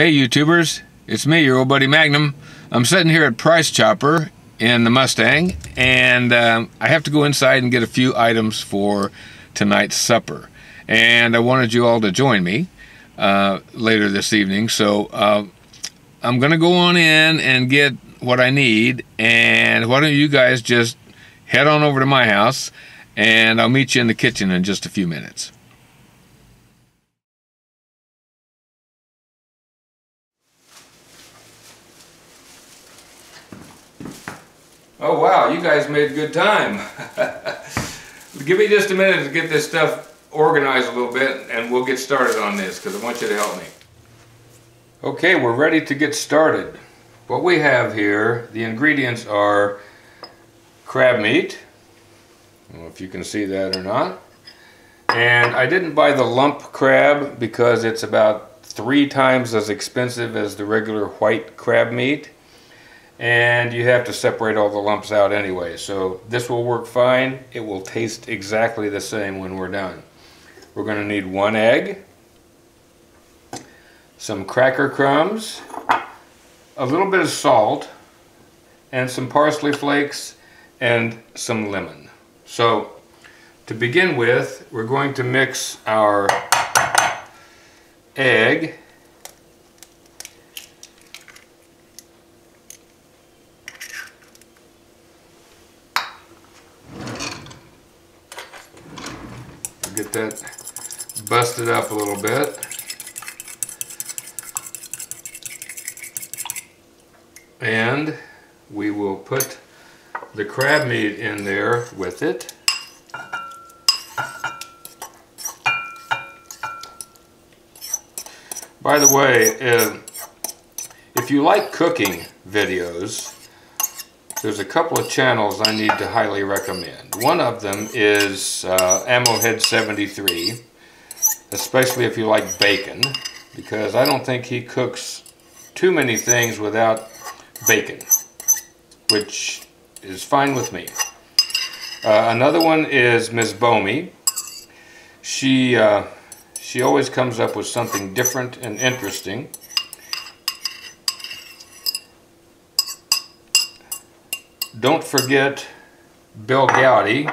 Hey YouTubers, it's me, your old buddy Magnum. I'm sitting here at Price Chopper in the Mustang, and I have to go inside and get a few items for tonight's supper. And I wanted you all to join me later this evening, so I'm gonna go on in and get what I need, and why don't you guys just head on over to my house, and I'll meet you in the kitchen in just a few minutes. Oh wow, you guys made good time. Give me just a minute to get this stuff organized a little bit and we'll get started on this because I want you to help me. Okay, we're ready to get started. What we have here, the ingredients are crab meat. I don't know if you can see that or not. And I didn't buy the lump crab because it's about 3 times as expensive as the regular white crab meat. And you have to separate all the lumps out anyway, so this will work fine. It will taste exactly the same when we're done. We're going to need 1 egg, some cracker crumbs, a little bit of salt, and some parsley flakes and some lemon. So to begin with, we're going to mix our egg get that busted up a little bit. And we will put the crab meat in there with it. By the way, if you like cooking videos, there's a couple of channels I need to highly recommend. One of them is Ammohead 73, especially if you like bacon, because I don't think he cooks too many things without bacon, which is fine with me. Another one is Miss Bomey. She always comes up with something different and interesting. Don't forget Bill Goudy.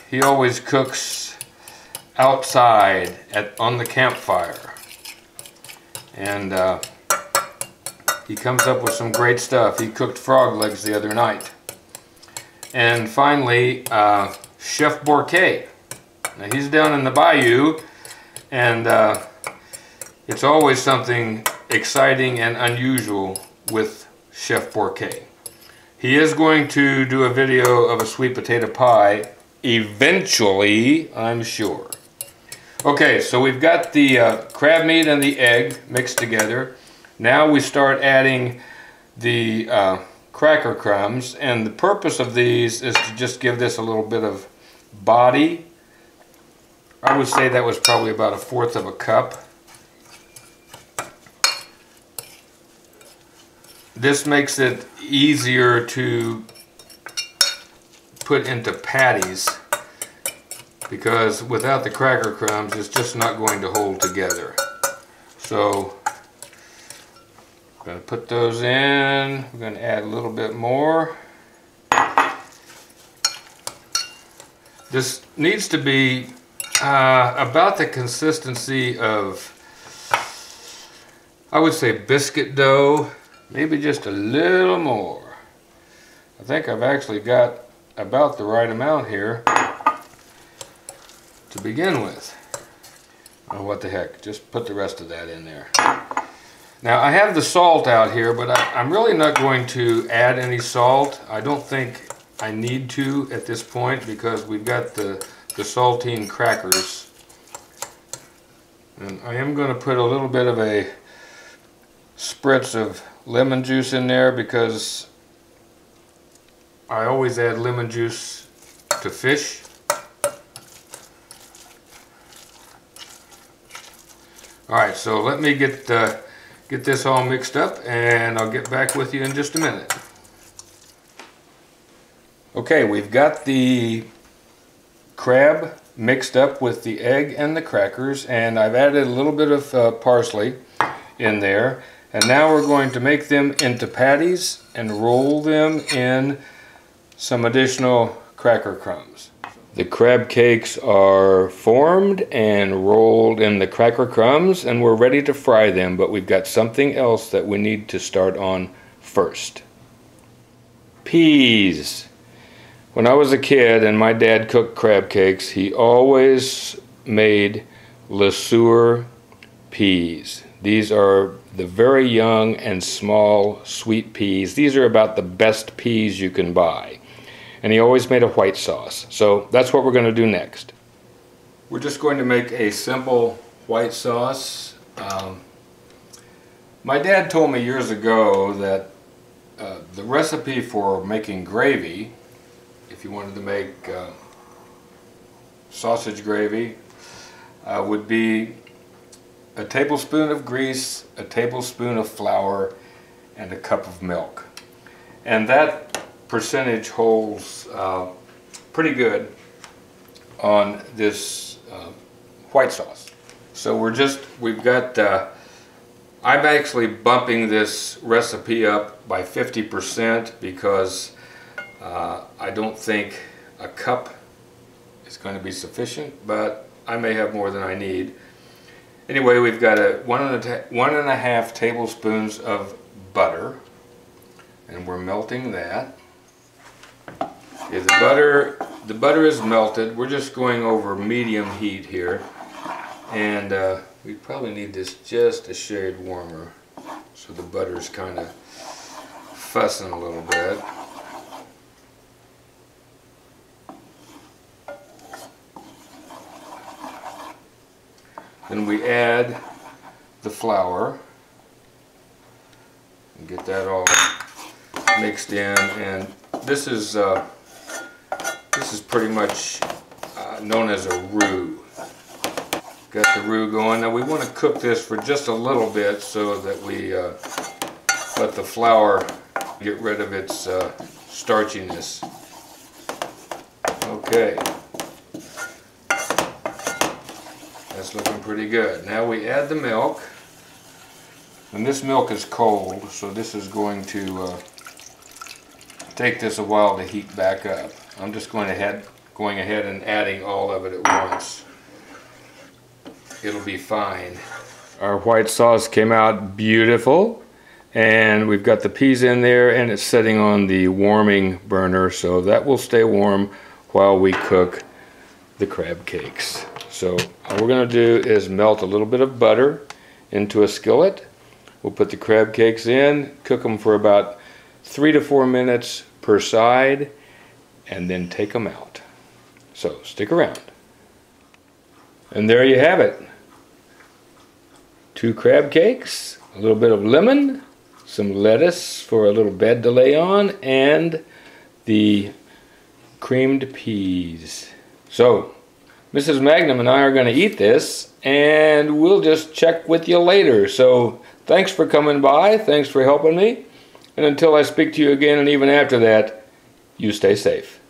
He always cooks outside on the campfire, and he comes up with some great stuff. He cooked frog legs the other night. And finally, Chef Bourque. Now he's down in the bayou, and it's always something exciting and unusual with Chef Bourque. He is going to do a video of a sweet potato pie eventually, I'm sure. Okay, so we've got the crab meat and the egg mixed together. Now we start adding the cracker crumbs, and the purpose of these is to just give this a little bit of body. I would say that was probably about 1/4 of a cup. This makes it easier to put into patties, because without the cracker crumbs it's just not going to hold together. So I'm going to put those in. We're going to add a little bit more. This needs to be about the consistency of, I would say, biscuit dough. Maybe just a little more. I think I've actually got about the right amount here to begin with. Oh, what the heck, just put the rest of that in there. Now I have the salt out here, but I'm really not going to add any salt. I don't think I need to at this point because we've got the saltine crackers. And I am going to put a little bit of a spritz of lemon juice in there because I always add lemon juice to fish. Alright, so let me get this all mixed up and I'll get back with you in just a minute. Okay, we've got the crab mixed up with the egg and the crackers, and I've added a little bit of parsley in there. And now we're going to make them into patties and roll them in some additional cracker crumbs. The crab cakes are formed and rolled in the cracker crumbs, and we're ready to fry them, but we've got something else that we need to start on first. Peas. When I was a kid and my dad cooked crab cakes, he always made a-soooo peas. These are the very young and small sweet peas. These are about the best peas you can buy. And he always made a white sauce. So that's what we're going to do next. We're just going to make a simple white sauce. My dad told me years ago that the recipe for making gravy, if you wanted to make sausage gravy, would be a tablespoon of grease, a tablespoon of flour, and a cup of milk. And that percentage holds pretty good on this white sauce. So we've got, I'm actually bumping this recipe up by 50% because I don't think a cup is going to be sufficient, but I may have more than I need. Anyway, we've got 1.5 tablespoons of butter, and we're melting that. Okay, the butter is melted. We're just going over medium heat here, and we probably need this just a shade warmer, so the butter's kind of fussing a little bit. Then we add the flour and get that all mixed in, and this is pretty much known as a roux. Got the roux going. Now we want to cook this for just a little bit so that we let the flour get rid of its starchiness. Okay. That's looking pretty good. Now we add the milk, and this milk is cold, so this is going to take this a while to heat back up. I'm just going ahead and adding all of it at once. It'll be fine. Our white sauce came out beautiful, and we've got the peas in there, and it's sitting on the warming burner, so that will stay warm while we cook the crab cakes. So all we're going to do is melt a little bit of butter into a skillet. We'll put the crab cakes in, cook them for about 3 to 4 minutes per side, and then take them out. So stick around. And there you have it. 2 crab cakes, a little bit of lemon, some lettuce for a little bed to lay on, and the creamed peas. So Mrs. Magnum and I are going to eat this, and we'll just check with you later. So thanks for coming by, thanks for helping me, and until I speak to you again, and even after that, you stay safe.